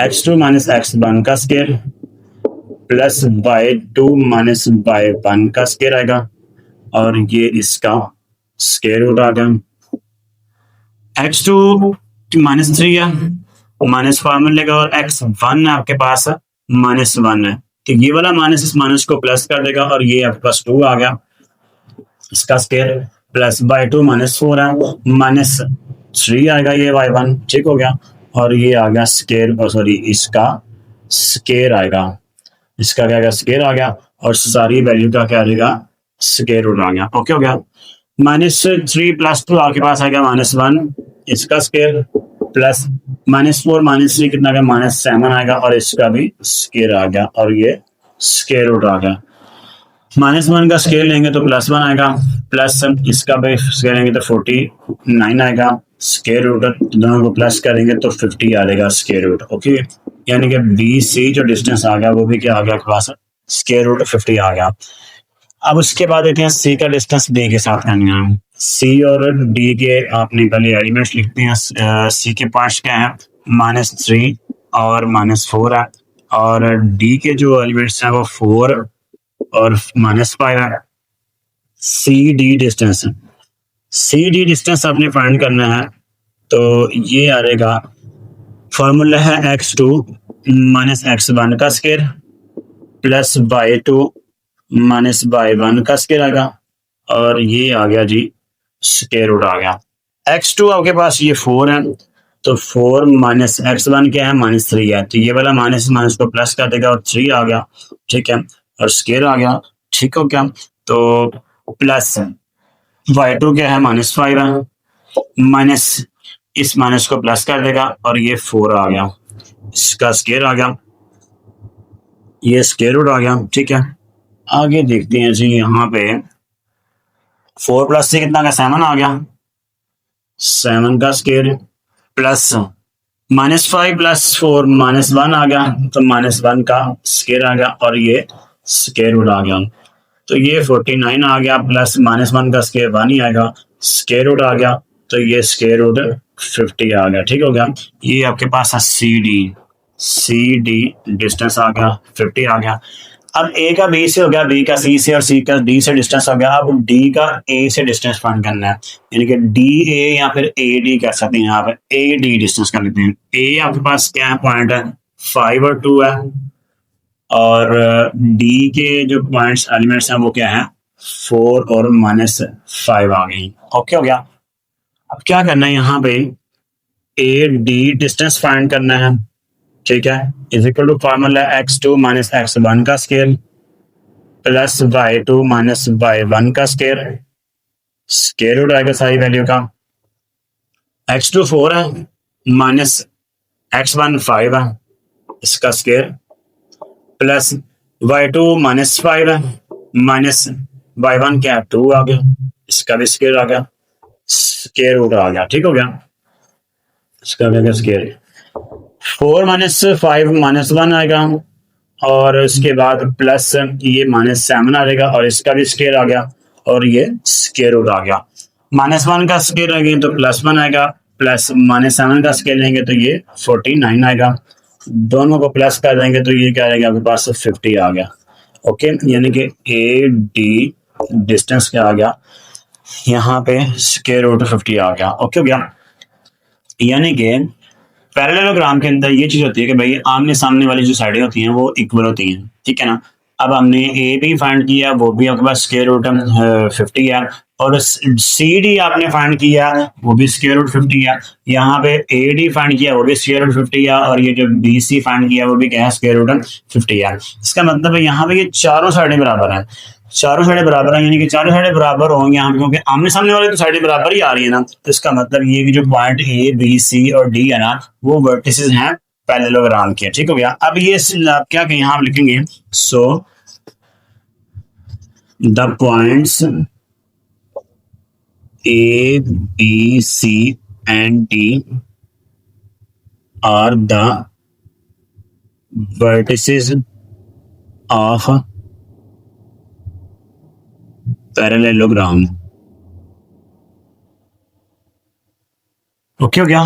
x2 - x1 का स्क्वायर प्लस y2 - y1 का स्क्वायर आएगा, और ये इसका स्क्वायर रूट आ गया। x2 -3 है, माइनस फार्मूले का, और x1 आपके पास -1 है, तो ये वाला माइनस इस माइनस को प्लस कर देगा, और ये आपके पास 2 आ गया, इसका स्क्वायर, प्लस y2 -4 है, -3 आएगा ये y1, ठीक हो गया, और ये आ गया स्क्वायर, सॉरी इसका स्क्वायर आएगा, इसका क्या स्क्वायर आ गया, और सारी वैल्यू का क्या आ जाएगा, स्क्वायर रूट आ गया। ओके हो गया। -3 + 2 आपके पास आएगा -1, इसका स्क्वायर, प्लस -4 -3 कितना आएगा, -7 आएगा, और इसका भी स्क्वायर आ गया, और ये स्क्वायर रूट आ गया। -1 का स्क्वायर लेंगे तो +1 आएगा, प्लस इसका भी स्क्वायर लेंगे तो 49 आएगा, स्क्वायर रूट दोनों को प्लस करेंगे तो 50 आ जाएगा स्क्वायर रूट। ओके, यानी कि बी सी जो डिस्टेंस आ गया वो भी क्या आ गया आपके पास, स्क्वायर रूट 50 आ गया। अब उसके बाद देखते हैं सी का डिस्टेंस डी के साथ करना है। सी और डी के आपने पहले एलिमेंट्स लिखते हैं। सी के पार्ट्स क्या है, -3 और -4 है, और डी के जो एलिमेंट्स हैं वो 4 और -5 है। C D distance, C D distance आपने फाइंड करना है, तो ये आ जाएगा, फॉर्मूला है x2 - x1 का स्क्वायर प्लस y2 - y1 का स्क्वायर आएगा, और ये आ गया जी स्क्वायर रूट आ गया। x2 आपके पास ये 4 है, तो 4 - x1 क्या है, -3 है, तो ये वाला माइनस माइनस को प्लस कर देगा, और 3 आ गया, ठीक है, और स्क्वायर आ गया, ठीक हो क्या। तो प्लस y2 क्या है, -5 है, माइनस इस माइनस को प्लस कर देगा, और ये 4 आ गया, इसका स्क्वायर आ गया, ये स्क्वायर रूट आ गया, ठीक है। आगे देखते हैं जी, यहाँ पे 4 + 3 कितना का 7 आ गया, 7 का स्क्वायर, प्लस -5 + 4 -1 आ गया, तो -1 का स्क्वायर आ गया, और ये स्क्वायर रूट आ गया, तो ये 49 आ गया, प्लस -1 का स्क्वायर 1 ही आएगा, स्क्वायर रूट आ गया, तो ये स्क्वायर रूट 50 आ गया, ठीक हो गया। ये आपके पास है सी डी डिस्टेंस आ गया 50 आ गया। अब ए का बी से हो गया, बी का सी से, और सी का डी से डिस्टेंस हो गया। अब डी का ए से डिस्टेंस फाइंड करना है, यानी कि डी ए या फिर ए डी कह सकते हैं, यहाँ पे ए डी डिस्टेंस कर लेते हैं। ए आपके पास क्या है, पॉइंट है 5 और 2 है, और डी के जो पॉइंट्स एलिमेंट्स हैं वो क्या है, 4 और -5 आ गई। ओके हो गया। अब क्या करना है, यहाँ पे ए डी डिस्टेंस फाइंड करना है, ठीक है, is equal to formula x2 - x1 का स्क्वायर प्लस y2 - y1 का स्क्वायर, स्क्वायर रूट आएगा सारी वैल्यू का। x2 4 है, -x1 5 है, इसका स्क्वायर, प्लस y2 -5 है, माइनस y1 क्या 2 आ गया, इसका भी स्क्वायर आ गया, स्क्वायर रूट आ गया, ठीक हो गया, इसका क्या स्क्वायर। 4 - 5 -1 आएगा, और उसके बाद प्लस ये -7 आ जाएगा, और इसका भी स्क्वायर आ गया, और ये स्क्वायर रूट आ गया। -1 का स्क्वायर आएगा तो +1 आएगा, प्लस -7 का स्क्वायर लेंगे तो ये 49 आएगा, दोनों को प्लस कर देंगे तो ये क्या आएगा आपके पास 50 आ गया। ओके, यानी कि ए डी डिस्टेंस क्या आ गया, यहाँ पे स्क्वायर रूट 50 आ गया। ओके हो गया। यानी कि पैरेललोग्राम के अंदर ये चीज होती है कि भाई आमने सामने वाली जो साइडें होती हैं वो इक्वल होती हैं, ठीक है ना। अब हमने ए भी फाइंड किया, वो भी आपके पास स्क्वायर रूट 50 है, और सी डी आपने फाइंड किया, वो भी स्क्वायर रूट 50 है। यहाँ पे ए डी फाइंड किया, वो भी स्क्वायर रूट 50 है, और ये जो बी सी फाइंड किया वो भी क्या है, स्क्वायर रूट 50 है। इसका मतलब है यहाँ पे ये चारों साइडें बराबर हैं, चारों साइडें बराबर हैं, यानी कि चारों साइडें बराबर होंगे यहाँ पे, क्योंकि आमने सामने वाली तो साइडें बराबर ही आ रही है ना। तो इसका मतलब ये कि जो पॉइंट ए बी सी और डी है ना, वो वर्टिसेस हैं पैरेललोग्राम के। ठीक हो गया। अब ये क्या कहें, यहाँ आप लिखेंगे, so the points A B C and D are the vertices of parallelogram। Okay हो गया।